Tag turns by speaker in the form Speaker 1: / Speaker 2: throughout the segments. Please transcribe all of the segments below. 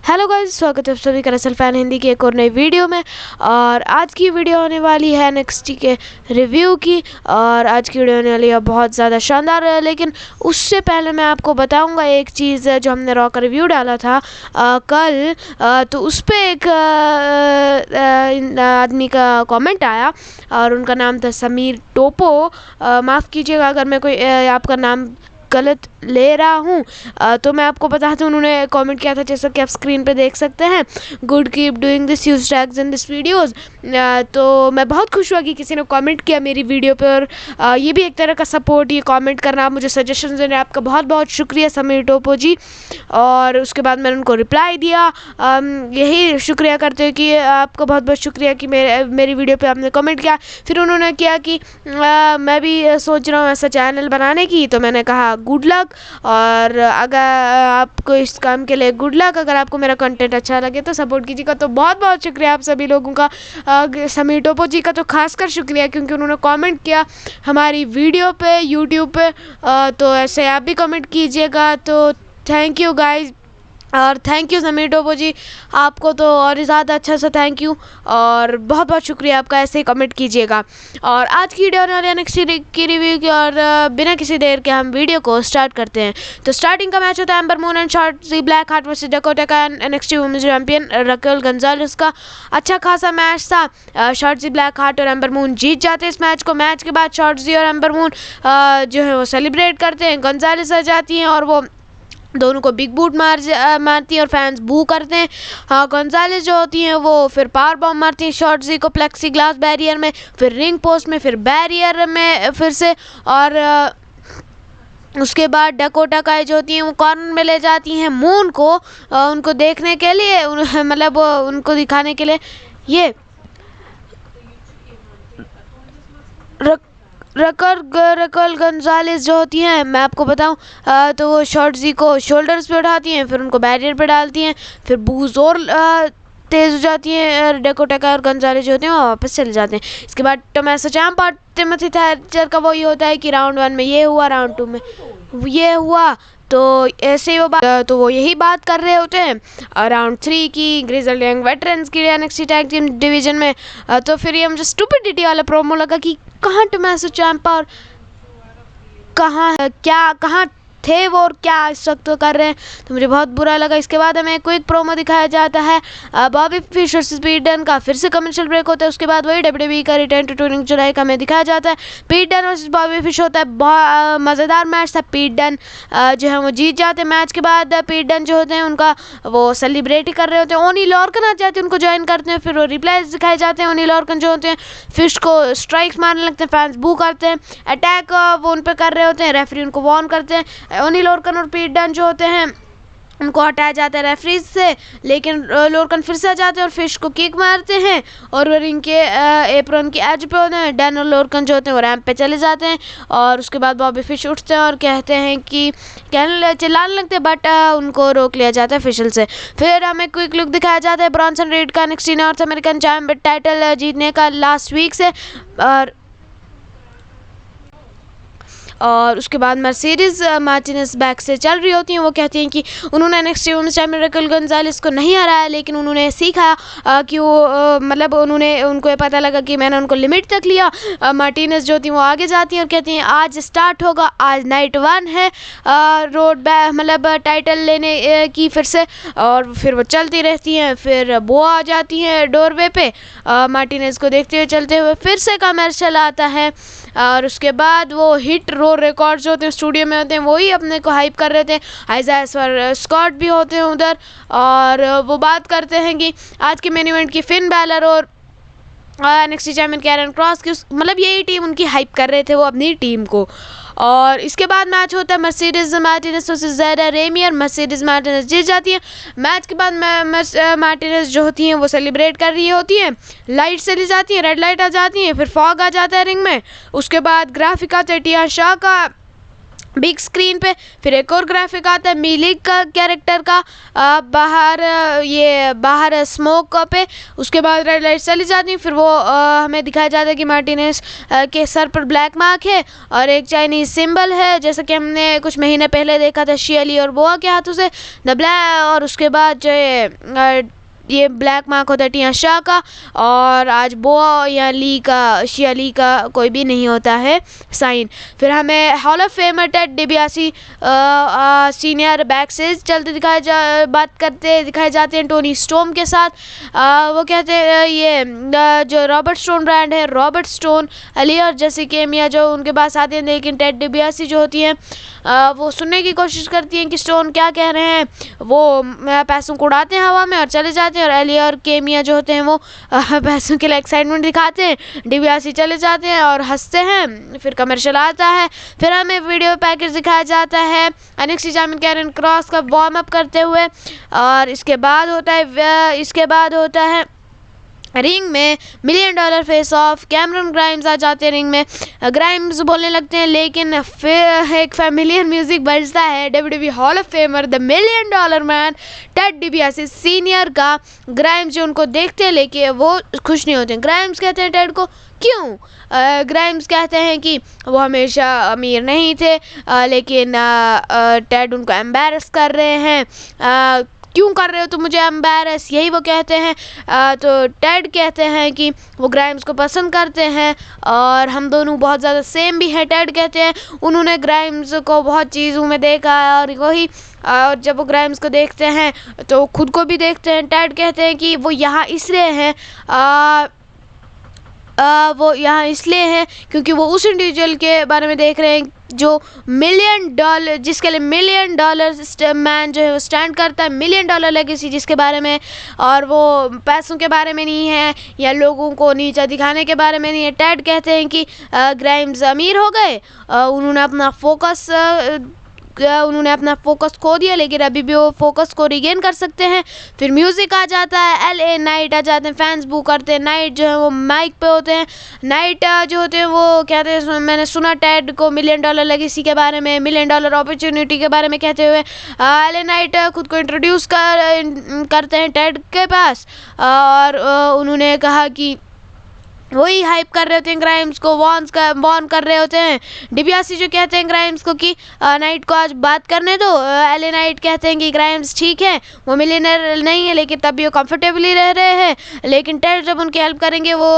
Speaker 1: Hello guys, स्वागत है आप सभी का रसल फैन हिंदी की एक और नई वीडियो में। और आज की वीडियो होने वाली है NXT के रिव्यू की। और आज की वीडियो होने वाली है बहुत ज़्यादा शानदार है, लेकिन उससे पहले मैं आपको बताऊंगा एक चीज़ जो हमने रॉ का रिव्यू डाला था कल। तो उस पर एक आदमी का कमेंट आया और उनका नाम था समीर टोपो। माफ़ कीजिएगा अगर मैं कोई आपका नाम गलत ले रहा हूँ। तो मैं आपको बता दूँ, उन्होंने कमेंट किया था जैसा कि आप स्क्रीन पे देख सकते हैं, good keep doing this, use tags in this videos. तो मैं बहुत खुश हुआ कि किसी ने कमेंट किया मेरी वीडियो पे। और ये भी एक तरह का सपोर्ट, ये कमेंट करना, आप मुझे सजेशन देने, आपका बहुत बहुत शुक्रिया समीर टोपो जी। और उसके बाद मैंने उनको रिप्लाई दिया यही शुक्रिया करते हुए कि आपका बहुत बहुत शुक्रिया कि मेरी वीडियो पे आपने कमेंट किया। फिर उन्होंने किया कि मैं भी सोच रहा हूँ ऐसा चैनल बनाने की। तो मैंने कहा गुड लक, और अगर आपको इस काम के लिए गुड लक। अगर आपको मेरा कंटेंट अच्छा लगे तो सपोर्ट कीजिएगा। तो बहुत बहुत शुक्रिया आप सभी लोगों का। समीर टोपो जी का तो खासकर शुक्रिया, क्योंकि उन्होंने कमेंट किया हमारी वीडियो पे यूट्यूब पे। तो ऐसे आप भी कमेंट कीजिएगा। तो थैंक यू गाइज, और थैंक यू समीर टोपो जी, आपको तो और ज़्यादा अच्छा सा थैंक यू, और बहुत बहुत शुक्रिया आपका। ऐसे ही कमेंट कीजिएगा। और आज की वीडियो होने NXT की रिव्यू की, और बिना किसी देर के हम वीडियो को स्टार्ट करते हैं। तो स्टार्टिंग का मैच होता है Ember Moon and Shotzi Blackheart versus Dakota का NXT women's champion Raquel Gonzalez का। अच्छा खासा मैच था। शॉर्टजी ब्लैक हार्ट और एम्बर मून जीत जाते हैं इस मैच को। मैच के बाद शॉर्टजी और एम्बर मून जो है वो सेलिब्रेट करते हैं। गंजालेस आ जाती हैं और वो दोनों को बिग बूट मारती हैं और फैंस बू करते हैं। गंजालेस जो होती हैं वो फिर पावर बॉम्ब मारती हैं शॉर्टजी को प्लेक्सी ग्लास बैरियर में, फिर रिंग पोस्ट में, फिर बैरियर में फिर से। और उसके बाद डकोटा काई जो होती हैं वो कॉर्नर में ले जाती हैं मून को, उनको देखने के लिए, मतलब उनको दिखाने के लिए। ये रकेल गंजालेस जो होती हैं, मैं आपको बताऊं, तो वो शॉर्टजी को शोल्डर्स पे उठाती हैं, फिर उनको बैरियर पे डालती हैं, फिर बूज और तेज़ हो जाती हैं। डकोटा काई और गंजालेस जो होते हैं वो वापस चले जाते हैं। इसके बाद टोमासो ciampa और टिमोथी थैचर का वो ये होता है कि राउंड 1 में ये हुआ, राउंड 2 में ये हुआ। तो ऐसे ही तो वो यही बात कर रहे होते हैं राउंड 3 की, ग्रिजल्ड यंग वेटरन्स की NXT टैग टीम डिवीजन में। तो फिर ये मुझे स्टूपिडिटी वाला प्रोमो लगा कि कहाँ टोमासो ciampa और कहाँ थे वो, और क्या इस वक्त तो कर रहे हैं। तो मुझे बहुत बुरा लगा। इसके बाद हमें क्विक प्रोमो दिखाया जाता है बॉबी फिश वर्सेस पीट डन का। फिर से कमर्शियल ब्रेक होता है। उसके बाद वही WWE का रिटर्न टू टूरिंग जुलाई का हमें दिखाया जाता है। पीट डन वर्सेस बॉबी फिश होता है। बहुत मज़ेदार मैच था। पीट डन जो है वो जीत जाते हैं। मैच के बाद पीट डन जो होते हैं उनका वो सेलिब्रेट कर रहे होते हैं। ओनी लॉर्कन आ जाते हैं, उनको ज्वाइन करते हैं। फिर वो रिप्लाईज दिखाए जाते हैं। ओनी लॉर्कन जो होते हैं फिश को स्ट्राइक्स मारने लगते हैं, फैंस बू करते हैं, अटैक वो उन पर कर रहे होते हैं, रेफरी उनको वार्न करते हैं। ओनी लॉर्कन और पीट डन जो होते हैं उनको हटाया जाता है रेफरीज से, लेकिन लॉर्कन फिर से आ जाते हैं और फिश को किक मारते हैं, और वो रिंग के एप्रन की एज पे होते हैं। डैन और लॉर्कन जो होते हैं वो रैंप पे चले जाते हैं। और उसके बाद बॉबी फिश उठते हैं और कहते हैं कि चिल्लाने लगते हैं, बट उनको रोक लिया जाता है फिशल से। फिर हमें क्विक लुक दिखाया जाता है ब्रॉन्सन रीड का NXT north American champion title जीतने का लास्ट वीक से। और उसके बाद मर्सिडीज मार्टिनेज बैक से चल रही होती हैं। वो कहती हैं कि उन्होंने NXT वुमेन्स चैंपियन रकेल गंजालेस को नहीं हराया, लेकिन उन्होंने सीखा कि वो मतलब उनको ये पता लगा कि मैंने उनको लिमिट तक लिया। मार्टिनेज जो थी वो आगे जाती हैं और कहती हैं आज स्टार्ट होगा, आज नाइट 1 है रोड मतलब टाइटल लेने की फिर से। और फिर वो चलती रहती हैं। फिर वो आ जाती हैं डोरवे पे मार्टिनेज को देखते हुए चलते हुए। फिर से कमर्शियल आता है, और उसके बाद वो हिट रो रिकॉर्ड्स जो होते हैं स्टूडियो में होते हैं, वही अपने को हाइप कर रहे थे। आइज़ाया स्कॉट भी होते हैं उधर, और वो बात करते हैं कि आज के मेन इवेंट की फिन बैलर और NXT चैंपियन कैरन क्रॉस की, मतलब यही टीम उनकी हाइप कर रहे थे वो अपनी टीम को। और इसके बाद मैच होता है मर्सिडीज मार्टिनेज वर्सेस ज़ायरा रेमी, और मर्सिडीज मार्टिनेज जीत जाती है। मैच के बाद मार्टिनेज जो होती हैं वो सेलिब्रेट कर रही होती हैं, लाइट चली जाती हैं, रेड लाइट आ जाती हैं, फिर फॉग आ जाता है रिंग में। उसके बाद ग्राफिका टिया शाह का बिग स्क्रीन पे। फिर एक और ग्राफिक आता है मीलिक का कैरेक्टर का बाहर स्मोक पे। उसके बाद रेड लाइट चली जाती है। फिर वो हमें दिखाया जाता है कि मार्टिनेज के सर पर ब्लैक मार्क है और एक चाइनीज सिंबल है, जैसा कि हमने कुछ महीने पहले देखा था शियली और बोआ के हाथों से द ब्लैक। और उसके बाद जो ये ब्लैक मार्क होता है टिया शाह का, और आज बोआ या शियली का कोई भी नहीं होता है साइन। फिर हमें hall of famer Ted DiBiase senior back से चलते दिखाए जाते हैं टोनी स्टोम के साथ। वो कहते हैं ये जो रॉबर्ट स्टोन ब्रांड है, रॉबर्ट स्टोन अली और जैसे केमिया जो उनके पास आते हैं, लेकिन टेड डिबियासी जो होती हैं वो सुनने की कोशिश करती हैं कि स्टोन क्या कह रहे हैं। वो पैसों को उड़ाते हैं हवा में और चले जाते हैं, और एली और केमिया जो होते हैं वो पैसों के लिए एक्साइटमेंट दिखाते हैं। डिबियासी चले जाते हैं और हंसते हैं। फिर कमर्शियल आता है। फिर हमें वीडियो पैकेज दिखाया जाता है एनएक्सटी चैंपियन कैरन क्रॉस का वार्म अप करते हुए। और इसके बाद होता है रिंग में $1 million face off. Cameron Grimes आ जाते हैं रिंग में। ग्राइम्स बोलने लगते हैं, लेकिन फिर एक फैमिलियर म्यूजिक बजता है WWE hall of famer the $1 million man Ted DiBiase senior का। ग्राइम्स जो उनको देखते हैं लेकिन वो खुश नहीं होते। ग्राइम्स कहते हैं टेड को क्यों। ग्राइम्स कहते हैं कि वो हमेशा अमीर नहीं थे, लेकिन टेड उनको एम्बैरस कर रहे हैं। क्यों कर रहे हो तुम मुझे एम्बैरस, यही वो कहते हैं। तो टेड कहते हैं कि वो ग्राइम्स को पसंद करते हैं और हम दोनों बहुत ज़्यादा सेम भी हैं। टेड कहते हैं उन्होंने ग्राइम्स को बहुत चीज़ों में देखा है और वही जब वो ग्राइम्स को देखते हैं तो खुद को भी देखते हैं। टेड कहते हैं कि वो यहाँ इसलिए हैं क्योंकि वो उस इंडिविजुअल के बारे में देख रहे हैं जो $1 मिलियन, जिसके लिए $1 मिलियन मैन जो है वो स्टैंड करता है। $1 मिलियन लेगेसी जिसके बारे में, और वो पैसों के बारे में नहीं है या लोगों को नीचा दिखाने के बारे में नहीं है। टेड कहते हैं कि ग्राइम्स अमीर हो गए, उन्होंने अपना फोकस खो दिया, लेकिन अभी भी वो फोकस को रिगेन कर सकते हैं। फिर म्यूज़िक आ जाता है, LA नाइट आ जाते हैं, फैंस बू करते हैं। नाइट जो है वो माइक पे होते हैं। नाइट जो होते हैं वो कहते हैं मैंने सुना टेड को $1 मिलियन लेगेसी के बारे में, $1 मिलियन अपॉर्चुनिटी के बारे में कहते हुए। LA नाइट खुद को इंट्रोड्यूस करते हैं टेड के पास, और उन्होंने कहा कि वही हाइप कर रहे होते हैं ग्राइम्स को, वॉर्न कर रहे होते हैं। डिबियासी जो कहते हैं ग्राइम्स को कि नाइट को आज बात करने दो। LA नाइट कहते हैं कि ग्राइम्स ठीक है, वो मिलियनर नहीं है लेकिन तब भी वो कंफर्टेबली रह रहे हैं, लेकिन टेड जब उनकी हेल्प करेंगे वो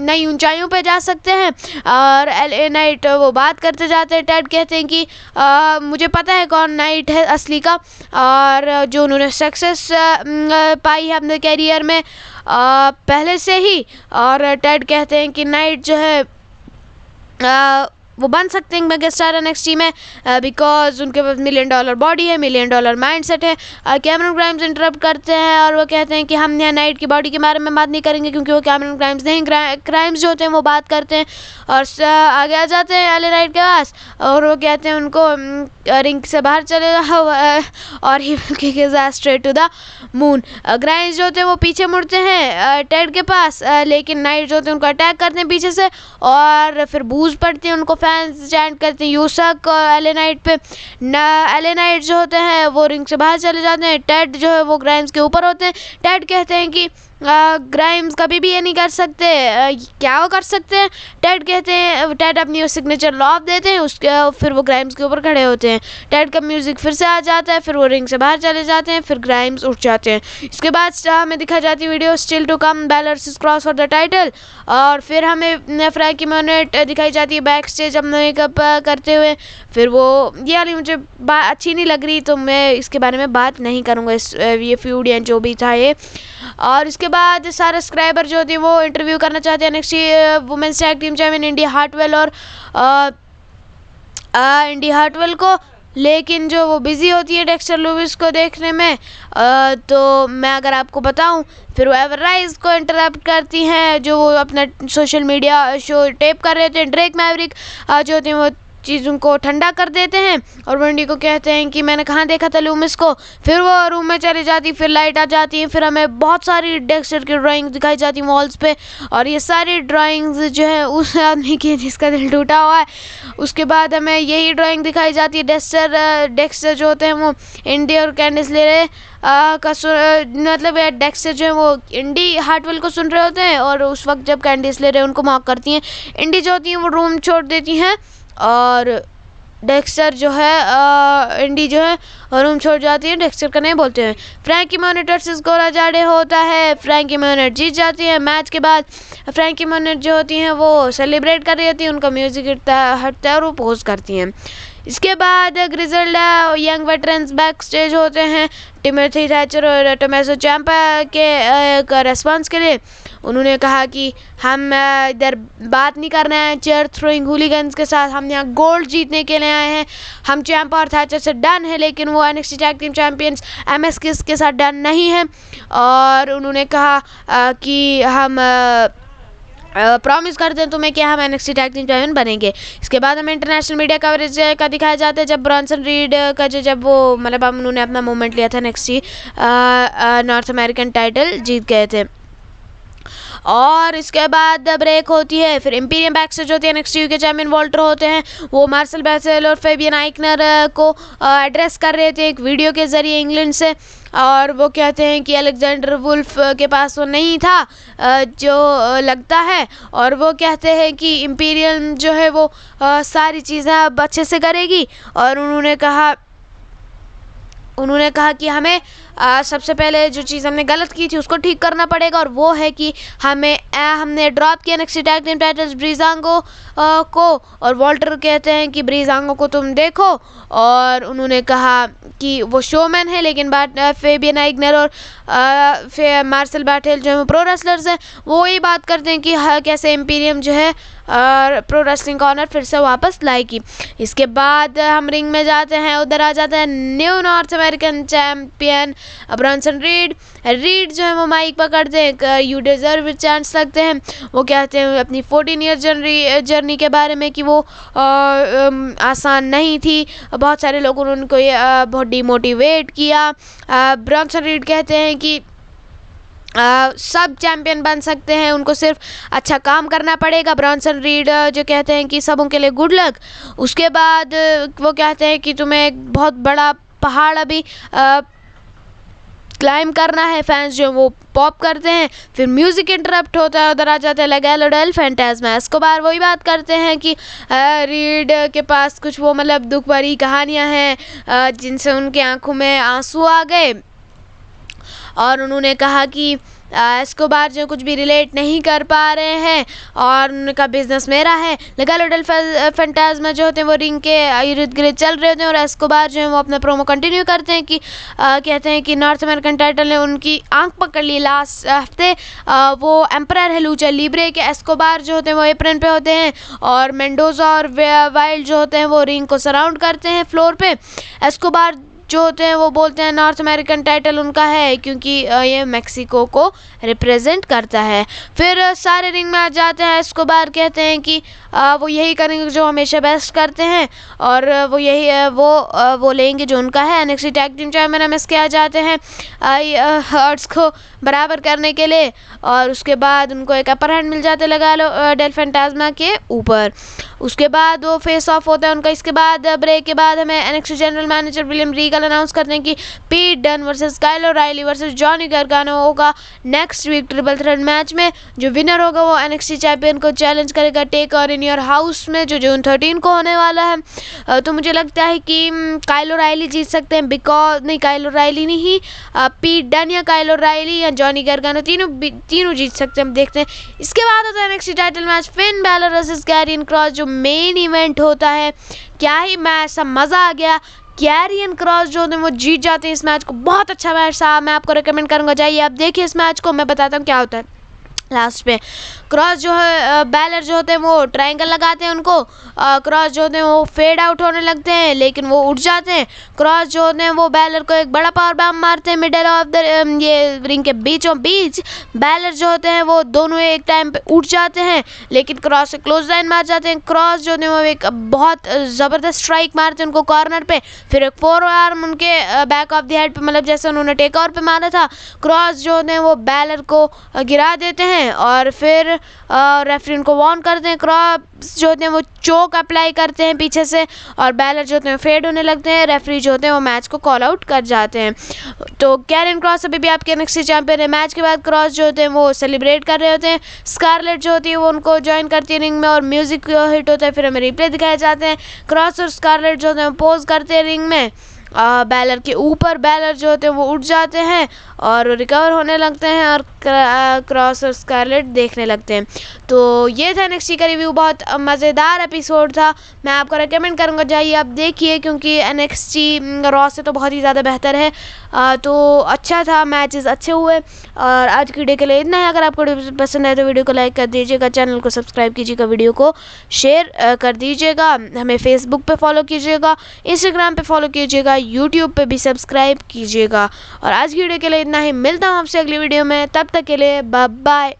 Speaker 1: नई ऊंचाइयों पे जा सकते हैं। और LA नाइट वो बात करते जाते हैं। टेड कहते हैं कि मुझे पता है कौन नाइट है असली का, और जो उन्होंने सक्सेस पाई है अपने कैरियर में पहले से ही। और टेड कहते हैं कि नाइट जो है वो बन सकते हैं मेगा स्टार NXT में बिकॉज उनके पास $1 मिलियन बॉडी है, $1 मिलियन माइंडसेट है। कैमरन ग्राइम्स इंटरप्ट करते हैं और वो कहते हैं कि हम यहाँ नाइट की बॉडी के बारे में बात नहीं करेंगे क्योंकि वो कैमरन ग्राइम्स नहीं, ग्राइम्स जो होते हैं वो बात करते हैं। और आगे आ जाते हैं LA नाइट के पास और वो कहते हैं उनको रिंग से बाहर चले जाओ और he kick his ass straight to the moon. Grimes जो होते हैं वो पीछे मुड़ते हैं टेड के पास, लेकिन नाइट जो होते हैं उनको अटैक करते हैं पीछे से और फिर बूज पड़ती है, उनको फैंस चैंट करते हैं यूसक LA नाइट पे। LA नाइट जो होते हैं वो रिंग से बाहर चले जाते हैं। टेड जो है वो ग्राइम्स के ऊपर होते हैं। टेड कहते हैं कि ग्राइम्स कभी भी ये नहीं कर सकते, क्या वो कर सकते हैं। टेड कहते हैं, टेड अपनी सिग्नेचर लॉ देते हैं उसके, फिर वो ग्राइम्स के ऊपर खड़े होते हैं। टेड का म्यूजिक फिर से आ जाता है, फिर वो रिंग से बाहर चले जाते हैं, फिर ग्राइम्स उठ जाते हैं। इसके बाद हमें दिखा जाती है video still to come Balor versus Kross for the title, और फिर हमें फ्रैंकी मोनेट दिखाई जाती है बैक स्टेज अपना मेकअप करते हुए। फिर वो ये वाली मुझे अच्छी नहीं लग रही तो मैं इसके बारे में बात नहीं करूँगा, ये फ्यूड या जो भी था ये। और इसके बाद सारे सब्सक्राइबर जो थे वो इंटरव्यू करना चाहते हैं NXT women's tag team champion Indi Hartwell और इंडी हार्टवेल को, लेकिन जो वो बिज़ी होती है डेक्स्टर लुइस को देखने में। तो मैं अगर आपको बताऊं फिर वो एवरराइज को इंटरप्ट करती हैं जो वो अपना सोशल मीडिया शो टेप कर रहे थे। ड्रेक मैवरिक जो होते हैं वो चीज़ों को ठंडा कर देते हैं और वो इंडी को कहते हैं कि मैंने कहाँ देखा था लूमिस को। फिर वो रूम में चली जाती, फिर लाइट आ जाती है, फिर हमें बहुत सारी डेक्स्टर की ड्राइंग दिखाई जाती है वॉल्स पे, और ये सारी ड्राइंग्स जो है उस आदमी की जिसका दिल टूटा हुआ है। उसके बाद हमें यही ड्राइंग दिखाई जाती है। डेक्स्टर जो होते हैं वो इंडी और कैंडिस लेरे मतलब डेक्स्टर जो है वो इंडी हार्टवेल को सुन रहे होते हैं, और उस वक्त जब कैंडिस ले रहे हैं उनको मॉक करती हैं। इंडी जो होती हैं वो रूम छोड़ देती हैं और डेक्स्टर जो है इंडी जो है रूम छोड़ जाती है। डेक्स्टर का नहीं बोलते हैं। फ्रैंकी मोनेट वर्सेस गोरा जाडे होता है। फ्रैंकी मोनेट जीत जाती है। मैच के बाद फ्रैंकी मोनेट जो होती हैं वो सेलिब्रेट कर रही होती हैं, उनका म्यूजिक हटता है और वो पोज करती हैं। इसके बाद ग्रिजल्डा यंग वेटरन्स बैक स्टेज होते हैं टिमोथी थैचर और टोमेसो चैम्पा के रेस्पॉन्स के लिए। उन्होंने कहा कि हम इधर बात नहीं कर रहे हैं चेयर थ्रोइंग हुलीगन्स के साथ, हम यहाँ गोल्ड जीतने के लिए आए हैं। हम चैम्पा और थैचर से डन है, लेकिन वो NXT tag team champions MS किस के साथ डन नहीं है। और उन्होंने कहा कि हम प्रॉमिस करते हैं तुम्हें कि हम NXT टैग टीम चैंपियन बनेंगे। इसके बाद हमें इंटरनेशनल मीडिया कवरेज का दिखाया जाता है जब ब्रॉन्सन रीड का जब वो मतलब उन्होंने अपना मूवमेंट लिया था NXT नॉर्थ अमेरिकन टाइटल जीत गए थे। और इसके बाद ब्रेक होती है। फिर इंपीरियम बैकस्टेज होती है। NXT UK चैंपियन वॉल्टर होते हैं, वो मार्सल बैसेल और फेबियन आइकनर को एड्रेस कर रहे थे एक वीडियो के ज़रिए इंग्लैंड से, और वो कहते हैं कि अलेक्जेंडर वुल्फ के पास वो नहीं था जो लगता है, और वो कहते हैं कि इंपीरियम जो है वो सारी चीज़ें अब अच्छे से करेगी। और उन्होंने कहा कि हमें सबसे पहले जो चीज़ हमने गलत की थी उसको ठीक करना पड़ेगा, और वो है कि हमने ड्रॉप किया NXT टैग टीम टाइटल्स ब्रीजांगो को, और वॉल्टर कहते हैं कि ब्रीजांगो को तुम देखो। और उन्होंने कहा कि वो शोमैन है, लेकिन फेबियन आइगनर और मार्सल बैटेल जो है वो प्रो रेसलर्स हैं। वो ये बात करते हैं कि कैसे इंपीरियम जो है प्रो रेसलिंग कॉर्नर फिर से वापस लाएगी। इसके बाद हम रिंग में जाते हैं, उधर आ जाते हैं new north American champion Bronson read जो है वो माइक पकड़ते हैं, यू डिजर्व चांस लगते हैं। वो कहते हैं अपनी 14 ईयर जर्नी के बारे में कि वो आसान नहीं थी, बहुत सारे लोगों ने उनको बहुत डिमोटिवेट किया। ब्रॉन्सन रीड कहते हैं कि सब चैंपियन बन सकते हैं, उनको सिर्फ अच्छा काम करना पड़ेगा। ब्रॉन्सन रीड जो कहते हैं कि सब उनके लिए गुड लक। उसके बाद वो कहते हैं कि तुम्हें एक बहुत बड़ा पहाड़ अभी क्लाइम करना है। फैंस जो वो पॉप करते हैं, फिर म्यूजिक इंटरप्ट होता है, उधर आ जाते हैं लेगेलो डेल फैंटास्मा एस्कोबार। वही बात करते हैं कि रीड के पास कुछ वो मतलब दुख भरी कहानियां हैं जिनसे उनके आंखों में आंसू आ गए, और उन्होंने कहा कि एस्कोबार जो कुछ भी रिलेट नहीं कर पा रहे हैं, और उनका बिजनेस मेरा है। लेगेलो डेल फैंटास्मा जो होते हैं वो रिंग के इर्द गिर्द चल रहे होते हैं, और एस्कोबार जो है वो अपना प्रोमो कंटिन्यू करते हैं कि कहते हैं कि नॉर्थ अमेरिकन टाइटल ने उनकी आंख पकड़ ली लास्ट हफ्ते। वो एम्परर है लूचा लिब्रे के। एस्कोबार जो होते हैं वो एप्रन पे होते हैं, और मेंडोजा और वाइल्ड जो होते हैं वो रिंग को सराउंड करते हैं फ्लोर पे। एस्कोबार जो होते हैं वो बोलते हैं नॉर्थ अमेरिकन टाइटल उनका है क्योंकि ये मेक्सिको को रिप्रेजेंट करता है। फिर सारे रिंग में आ जाते हैं। एस्कोबार कहते हैं कि वो यही करेंगे जो हमेशा बेस्ट करते हैं, और वो यही वो लेंगे जो उनका है। NXT tag team champion MS के आ जाते हैं हर्ट्स को बराबर करने के लिए, और उसके बाद उनको एक अपर हैंड मिल जाते लगा लो डेल फैंटास्मा के ऊपर। उसके बाद वो फेस ऑफ होता है उनका। इसके बाद ब्रेक के बाद हमें NXT general manager William Regal announce करते हैं कि Pete Dunne versus Kyle O'Reilly versus Johnny Gargano होगा next week triple threat match में। जो विनर होगा वो NXT चैंपियन को चैलेंज करेगा टेक और इन योर हाउस में, जो जून 13 को होने वाला है। तो मुझे लगता है कि काइल ओराइली जीत सकते हैं, बिकॉज नहीं काइल ओराइली नहीं, पीट डन या काइल ओराइली या जॉनी गार्गानो तीनों जीत सकते हैं। हम देखते हैं। इसके बाद होता है NXT title match Finn Balor versus Karrion Kross, जो मेन इवेंट होता है। क्या ही मैच, सब मज़ा आ गया। कैरियन क्रॉस जो है वो जीत जाते हैं इस मैच को। बहुत अच्छा मैच था, मैं आपको रिकमेंड करूंगा, जाइए आप देखिए इस मैच को। मैं बताता हूँ क्या होता है। लास्ट पे क्रॉस जो है बैलर जो होते हैं वो ट्रायंगल लगाते हैं उनको, क्रॉस जो होते हैं वो फेड आउट होने लगते हैं लेकिन वो उठ जाते हैं। क्रॉस जो होते हैं वो बैलर को एक बड़ा पावर बम मारते हैं मिडल ऑफ द ये रिंग के बीचों बीच। बैलर जो होते हैं वो दोनों एक टाइम पे उठ जाते हैं लेकिन क्रॉस से क्लोज लाइन मार जाते हैं। क्रॉस जो होते हैं वो एक बहुत ज़बरदस्त स्ट्राइक मारते हैं उनको कॉर्नर पे, फिर एक फोर आर्म उनके बैक ऑफ द हेड पे, मतलब जैसे उन्होंने टेक ओवर पे मारा था। क्रॉस जो होते हैं वो बैलर को गिरा देते हैं और फिर रेफरी उनको वार्न करते हैं। क्रॉस जो होते हैं वो चोक अप्लाई करते हैं पीछे से और बैलर जो होते हैं फेड होने लगते हैं। रेफरी जो होते हैं वो मैच को कॉल आउट कर जाते हैं। तो कैरियन क्रॉस अभी भी आपके NXT चैंपियन है। मैच के बाद क्रॉस जो होते हैं वो सेलिब्रेट कर रहे होते हैं। स्कारलेट जो होती है वो उनको ज्वाइन करती है रिंग में और म्यूजिक हिट होता है, फिर हमें रिप्ले दिखाए जाते हैं। क्रॉस और स्कारलेट जो होते हैं पोज करते हैं रिंग में बैलर के ऊपर। बैलर जो होते हैं वो उठ जाते हैं और रिकवर होने लगते हैं और क्रॉस और स्कारलेट देखने लगते हैं। तो ये था NXT का रिव्यू, बहुत मज़ेदार एपिसोड था। मैं आपको रेकमेंड करूँगा जाइए आप देखिए, क्योंकि NXT रॉ से तो बहुत ही ज़्यादा बेहतर है। तो अच्छा था, मैचेस अच्छे हुए। और आज की वीडियो के लिए इतना है। अगर आपको वीडियो पसंद आए तो वीडियो को लाइक कर दीजिएगा, चैनल को सब्सक्राइब कीजिएगा, वीडियो को शेयर कर दीजिएगा, हमें फेसबुक पे फॉलो कीजिएगा, इंस्टाग्राम पे फॉलो कीजिएगा, यूट्यूब पे भी सब्सक्राइब कीजिएगा। और आज की वीडियो के लिए इतना ही। मिलता हूँ आपसे अगली वीडियो में, तब तक के लिए बाय बाय।